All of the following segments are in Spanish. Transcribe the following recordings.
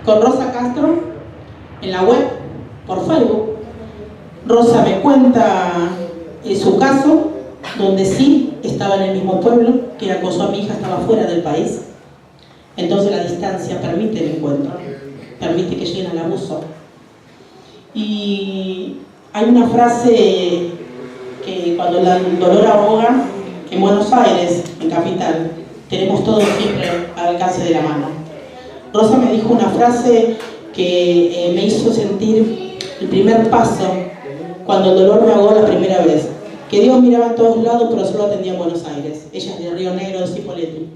con Rosa Castro en la web, por Facebook. Rosa me cuenta su caso, donde sí estaba en el mismo pueblo, que acosó a mi hija, estaba fuera del país. Entonces la distancia permite el encuentro, permite que lleguen al abuso. Y hay una frase que cuando el dolor ahoga, en Buenos Aires, en Capital, tenemos todo siempre al alcance de la mano. Rosa me dijo una frase que me hizo sentir el primer paso cuando el dolor me ahogó la primera vez. Que Dios miraba a todos lados, pero solo atendía en Buenos Aires. Ella es de Río Negro, de Cipolletti.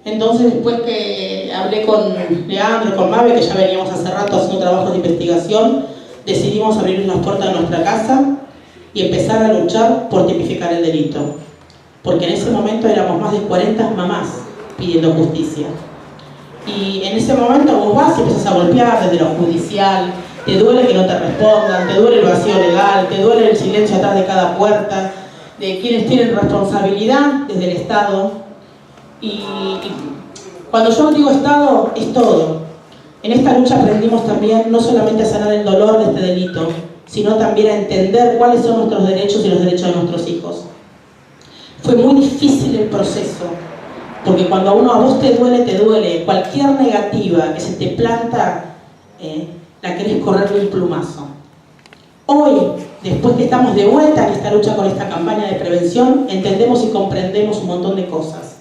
Entonces, después que hablé con Leandro, con Mabe, que ya veníamos hace rato haciendo trabajos de investigación, decidimos abrir las puertas de nuestra casa y empezar a luchar por tipificar el delito. Porque en ese momento éramos más de 40 mamás pidiendo justicia. Y en ese momento vos vas y empezás a golpear desde lo judicial, te duele que no te respondan, te duele el vacío legal, te duele el silencio atrás de cada puerta, de quienes tienen responsabilidad desde el Estado. Y cuando yo digo Estado, es todo. En esta lucha aprendimos también no solamente a sanar el dolor de este delito, sino también a entender cuáles son nuestros derechos y los derechos de nuestros hijos. Fue muy difícil el proceso, porque cuando a vos te duele, cualquier negativa que se te planta, la querés correr de un plumazo. Hoy, después que estamos de vuelta en esta lucha con esta campaña de prevención, entendemos y comprendemos un montón de cosas,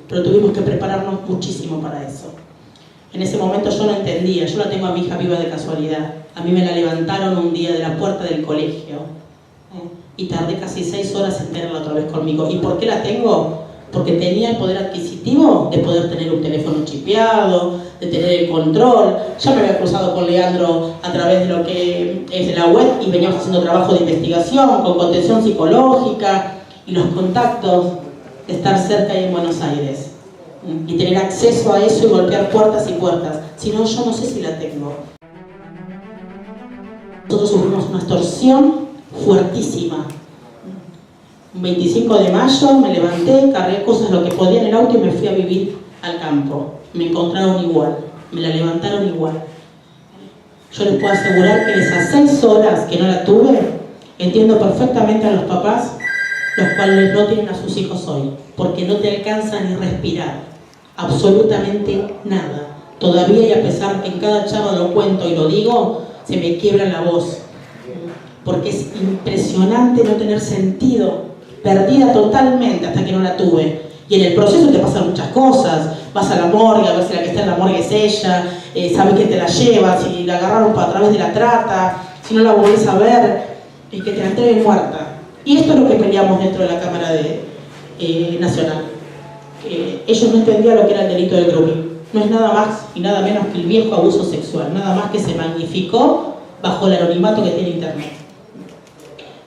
pero tuvimos que prepararnos muchísimo para eso. En ese momento yo no entendía, yo la tengo a mi hija viva de casualidad. A mí me la levantaron un día de la puerta del colegio, y tardé casi 6 horas en tenerla otra vez conmigo. ¿Y por qué la tengo? Porque tenía el poder adquisitivo de poder tener un teléfono chipeado, de tener el control. Ya me había cruzado con Leandro a través de lo que es de la web y veníamos haciendo trabajo de investigación con contención psicológica y los contactos de estar cerca ahí en Buenos Aires y tener acceso a eso y golpear puertas y puertas. Si no, yo no sé si la tengo. Nosotros sufrimos una extorsión fuertísima. Un 25 de mayo me levanté, cargué cosas lo que podía en el auto y me fui a vivir al campo. Me encontraron igual, me la levantaron igual. Yo les puedo asegurar que en esas 6 horas que no la tuve, entiendo perfectamente a los papás, los cuales no tienen a sus hijos hoy, porque no te alcanza ni respirar, absolutamente nada. Todavía, y a pesar que en cada charla lo cuento y lo digo, se me quiebra la voz, porque es impresionante no tener sentido, perdida totalmente hasta que no la tuve. Y en el proceso te pasan muchas cosas, vas a la morgue a ver si la que está en la morgue es ella, sabes que te la lleva, si la agarraron a través de la trata, si no la volvés a ver, que te la entreguen muerta. Y esto es lo que peleamos dentro de la Cámara Nacional. Ellos no entendían lo que era el delito de grooming. No es nada más y nada menos que el viejo abuso sexual, nada más que se magnificó bajo el anonimato que tiene Internet.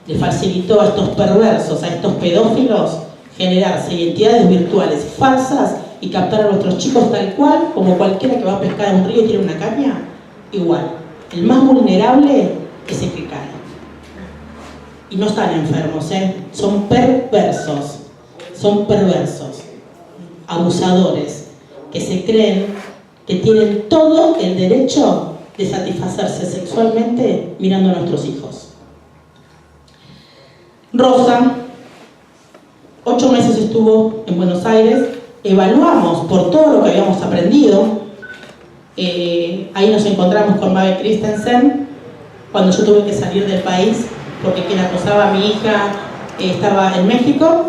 Le facilitó a estos perversos, a estos pedófilos, generarse identidades virtuales falsas y captar a nuestros chicos tal cual, como cualquiera que va a pescar en un río y tiene una caña, igual. El más vulnerable es el que cae. Y no están enfermos, son perversos, abusadores, que se creen que tienen todo el derecho de satisfacerse sexualmente mirando a nuestros hijos. Rosa, 8 meses estuvo en Buenos Aires, evaluamos por todo lo que habíamos aprendido, ahí nos encontramos con Mabe Christensen, cuando yo tuve que salir del país, porque quien acosaba a mi hija estaba en México.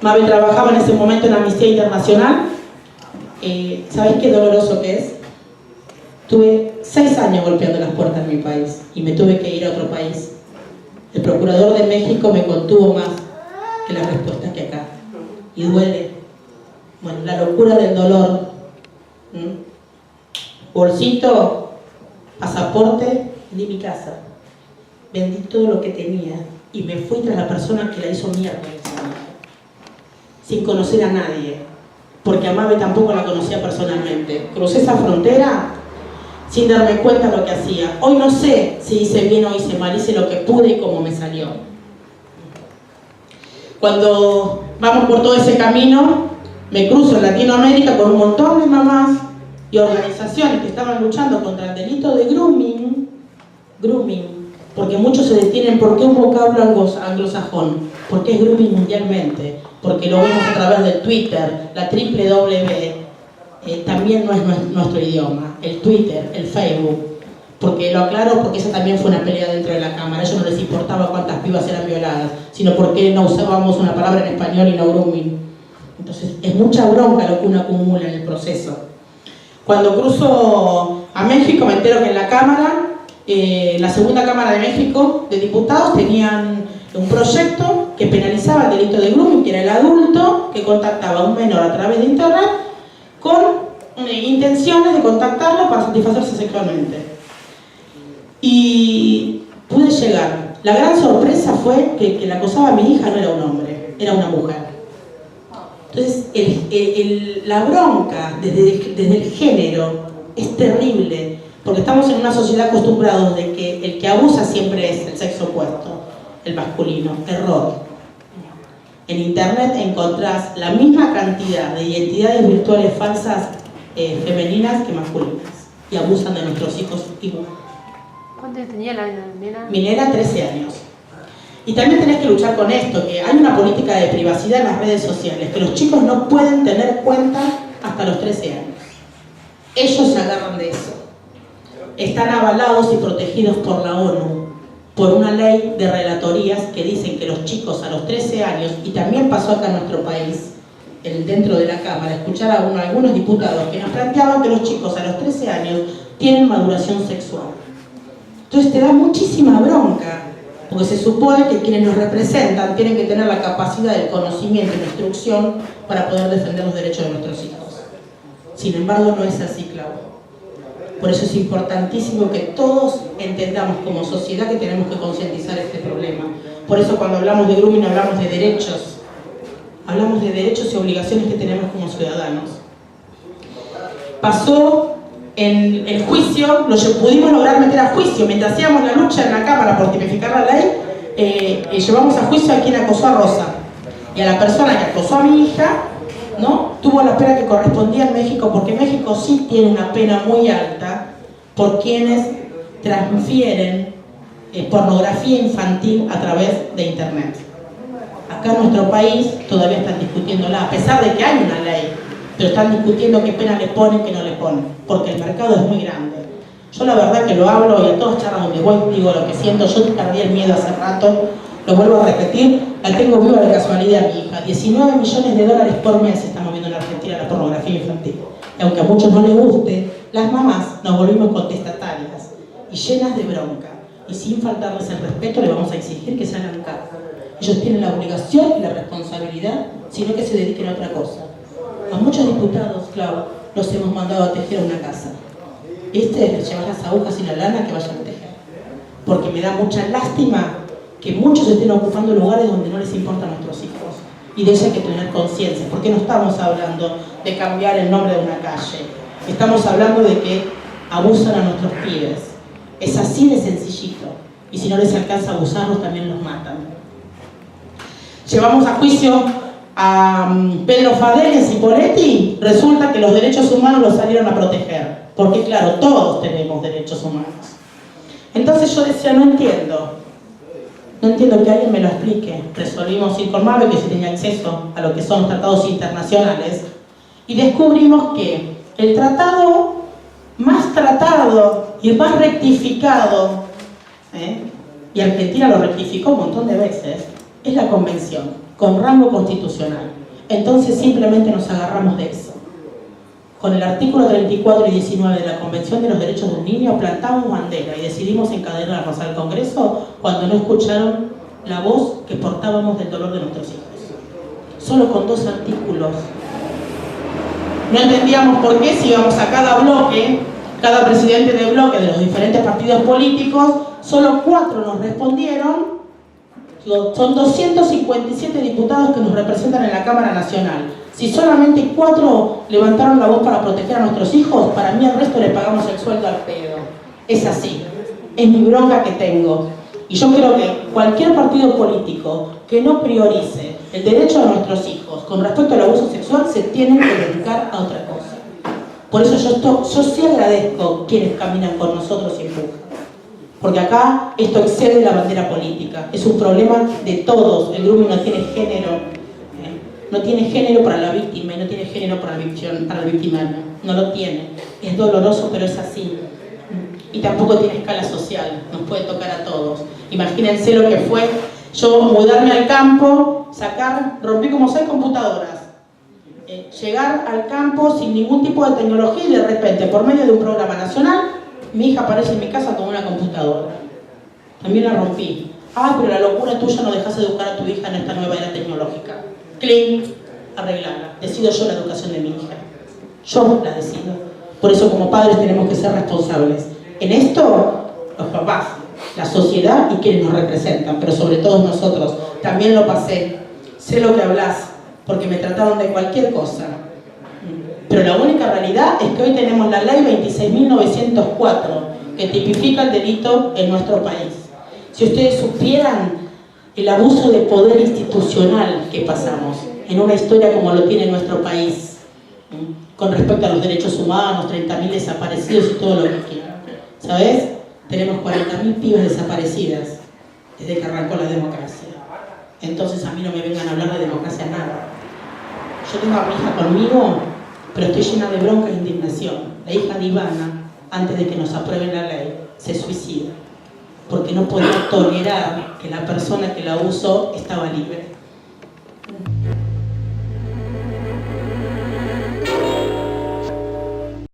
Mabe trabajaba en ese momento en Amnistía Internacional. ¿Sabes qué doloroso que es? Tuve 6 años golpeando las puertas en mi país y me tuve que ir a otro país. El procurador de México me contuvo más que las respuestas que acá. Y duele. Bueno, la locura del dolor. Bolsito, pasaporte, vendí mi casa. Vendí todo lo que tenía y me fui tras la persona que la hizo mierda sin conocer a nadie, porque a Mabe tampoco la conocía personalmente. Crucé esa frontera sin darme cuenta de lo que hacía. Hoy no sé si hice bien o hice mal, hice lo que pude y como me salió. Cuando vamos por todo ese camino, me cruzo en Latinoamérica con un montón de mamás y organizaciones que estaban luchando contra el delito de grooming, porque muchos se detienen, ¿por qué un vocablo anglosajón? Porque es grooming mundialmente, porque lo vemos a través del Twitter, la www, también no es nuestro idioma, el Twitter, el Facebook, porque lo aclaro porque esa también fue una pelea dentro de la Cámara, a ellos no les importaba cuántas pibas eran violadas, sino porque no usábamos una palabra en español y no grooming. Entonces es mucha bronca lo que uno acumula en el proceso. Cuando cruzo a México me entero que en la Cámara, la segunda Cámara de México de Diputados tenían un proyecto que penalizaba el delito de grooming, que era el adulto que contactaba a un menor a través de internet con intenciones de contactarlo para satisfacerse sexualmente. Y pude llegar. La gran sorpresa fue que la acosaba a mi hija no era un hombre, era una mujer. Entonces, la bronca desde el género es terrible, porque estamos en una sociedad acostumbrados de que el que abusa siempre es el sexo opuesto, el masculino. Error. En internet encontrás la misma cantidad de identidades virtuales falsas femeninas que masculinas, y abusan de nuestros hijos igual. ¿Cuánto tenía la nena? Mi nena, 13 años. Y también tenés que luchar con esto, que hay una política de privacidad en las redes sociales, que los chicos no pueden tener cuenta hasta los 13 años. Ellos se agarran de eso. Están avalados y protegidos por la ONU, por una ley de relatorías que dicen que los chicos a los 13 años, y también pasó acá en nuestro país, dentro de la Cámara, escuchar a algunos diputados que nos planteaban que los chicos a los 13 años tienen maduración sexual. Entonces te da muchísima bronca, porque se supone que quienes nos representan tienen que tener la capacidad del conocimiento y la instrucción para poder defender los derechos de nuestros hijos. Sin embargo, no es así, Clau. Por eso es importantísimo que todos entendamos como sociedad que tenemos que concientizar este problema. Por eso cuando hablamos de grooming hablamos de derechos. Hablamos de derechos y obligaciones que tenemos como ciudadanos. Pasó en el juicio, pudimos lograr meter a juicio, mientras hacíamos la lucha en la Cámara por tipificar la ley, llevamos a juicio a quien acosó a Rosa. Y a la persona que acosó a mi hija, ¿no?, tuvo la pena que correspondía en México, porque México sí tiene una pena muy alta por quienes transfieren pornografía infantil a través de internet. Acá en nuestro país todavía están discutiéndola, a pesar de que hay una ley, pero están discutiendo qué pena le ponen, qué no le ponen, porque el mercado es muy grande. Yo la verdad que lo hablo y a todas charlas donde voy digo lo que siento. Yo perdí el miedo hace rato, lo vuelvo a repetir, la tengo viva de casualidad mi hija. 19 millones de dólares por mes está moviendo en Argentina la pornografía infantil. Y aunque a muchos no les guste, las mamás nos volvimos contestatarias y llenas de bronca. Y sin faltarles el respeto le vamos a exigir que se hagan cargo. Ellos tienen la obligación y la responsabilidad, sino que se dediquen a otra cosa. A muchos diputados, Clau, los hemos mandado a tejer a una casa. Este es llevar las agujas y la lana que vayan a tejer. Porque me da mucha lástima que muchos estén ocupando lugares donde no les importan nuestros hijos. Y de eso hay que tener conciencia, porque no estamos hablando de cambiar el nombre de una calle. Estamos hablando de que abusan a nuestros pibes. Es así de sencillito. Y si no les alcanza a abusarlos, también los matan. Llevamos a juicio a Pedro Fadel y Cipoletti. Resulta que los derechos humanos los salieron a proteger. Porque claro, todos tenemos derechos humanos. Entonces yo decía, no entiendo que alguien me lo explique. Resolvimos ir con Mabe, que sí tenía acceso a lo que son los tratados internacionales, y descubrimos que el tratado más tratado y más rectificado, y Argentina lo rectificó un montón de veces, es la Convención, con rango constitucional. Entonces simplemente nos agarramos de eso. Con el artículo 34 y 19 de la Convención de los Derechos del Niño plantamos bandera y decidimos encadenarnos al Congreso cuando no escucharon la voz que portábamos del dolor de nuestros hijos. Solo con 2 artículos. No entendíamos por qué si íbamos a cada bloque, cada presidente de bloque de los diferentes partidos políticos, solo 4 nos respondieron. Son 257 diputados que nos representan en la Cámara Nacional. Si solamente 4 levantaron la voz para proteger a nuestros hijos, para mí al resto le pagamos el sueldo al pedo. Es así. Es mi bronca que tengo. Y yo creo que cualquier partido político que no priorice el derecho de nuestros hijos con respecto al abuso sexual se tiene que dedicar a otra cosa. Por eso yo sí agradezco quienes caminan con nosotros y empujan. Porque acá esto excede la bandera política. Es un problema de todos. El grooming no tiene género. No tiene género para la víctima y no tiene género para el victimario. No lo tiene. Es doloroso, pero es así. Y tampoco tiene escala social. Nos puede tocar a todos. Imagínense lo que fue yo mudarme al campo, rompí como 6 computadoras. Llegar al campo sin ningún tipo de tecnología y de repente, por medio de un programa nacional, mi hija aparece en mi casa con una computadora. También la rompí. Ah, pero la locura tuya no dejas educar a tu hija en esta nueva era tecnológica. Clean, arreglarla. Decido yo la educación de mi hija. Yo la decido. Por eso como padres tenemos que ser responsables. En esto, los papás, la sociedad y quienes nos representan, pero sobre todo nosotros. También lo pasé. Sé lo que hablas, porque me trataron de cualquier cosa. Pero la única realidad es que hoy tenemos la ley 26.904 que tipifica el delito en nuestro país. Si ustedes supieran el abuso de poder institucional que pasamos en una historia como lo tiene nuestro país, con respecto a los derechos humanos, 30.000 desaparecidos y todo lo que quieran. ¿Sabes? Tenemos 40.000 pibas desaparecidas desde que arrancó la democracia. Entonces a mí no me vengan a hablar de democracia nada. Yo tengo a mi hija conmigo, pero estoy llena de bronca e indignación. La hija de Ivana, antes de que nos aprueben la ley, se suicida, porque no podía tolerar que la persona que la usó estaba libre.